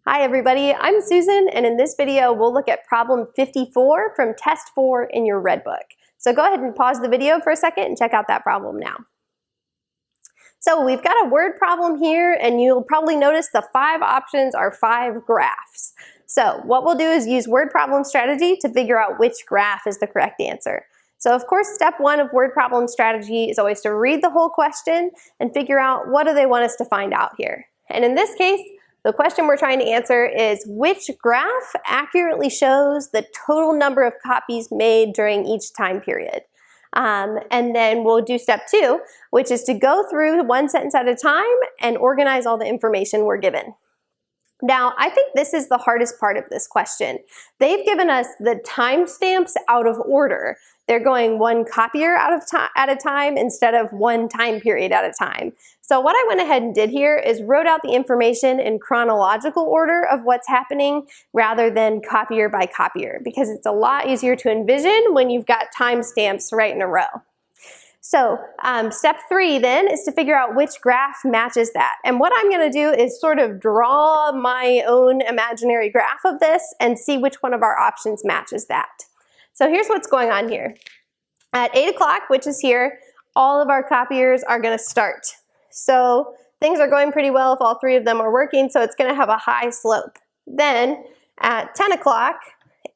Hi everybody, I'm Susan, and in this video we'll look at problem 54 from test 4 in your red book. So go ahead and pause the video for a second and check out that problem now. So we've got a word problem here, and you'll probably notice the 5 options are 5 graphs. So what we'll do is use word problem strategy to figure out which graph is the correct answer. So of course, step 1 of word problem strategy is always to read the whole question and figure out what do they want us to find out here. And in this case, the question we're trying to answer is which graph accurately shows the total number of copies made during each time period. And then we'll do step 2, which is to go through one sentence at a time and organize all the information we're given. Now, I think this is the hardest part of this question. They've given us the timestamps out of order. They're going one copier at a time instead of one time period at a time. So what I went ahead and did here is wrote out the information in chronological order of what's happening rather than copier by copier, because it's a lot easier to envision when you've got timestamps right in a row. So step 3 then is to figure out which graph matches that. And what I'm going to do is sort of draw my own imaginary graph of this and see which one of our options matches that. So here's what's going on here. At 8 o'clock, which is here, all of our copiers are going to start. So things are going pretty well if all 3 of them are working, so it's going to have a high slope. Then at 10 o'clock,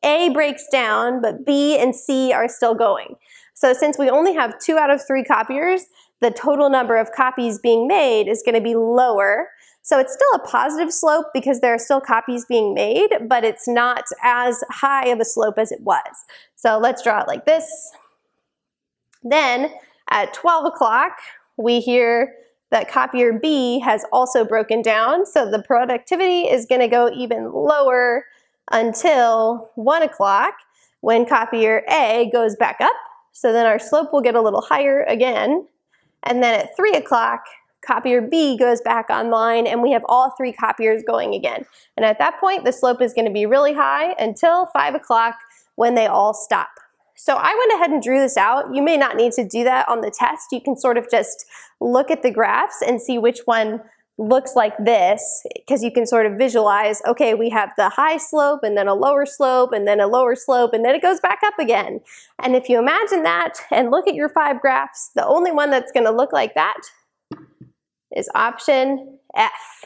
A breaks down, but B and C are still going. So since we only have 2 out of 3 copiers, the total number of copies being made is going to be lower. So it's still a positive slope because there are still copies being made, but it's not as high of a slope as it was. So let's draw it like this. Then at 12 o'clock, we hear that copier B has also broken down, so the productivity is going to go even lower until 1 o'clock when copier A goes back up. So then our slope will get a little higher again. And then at 3 o'clock, copier B goes back online and we have all 3 copiers going again. And at that point, the slope is going to be really high until 5 o'clock when they all stop. So I went ahead and drew this out. You may not need to do that on the test. You can sort of just look at the graphs and see which one looks like this, because you can sort of visualize, okay, we have the high slope and then a lower slope and then a lower slope and then it goes back up again. And if you imagine that and look at your 5 graphs, the only one that's going to look like that is option F.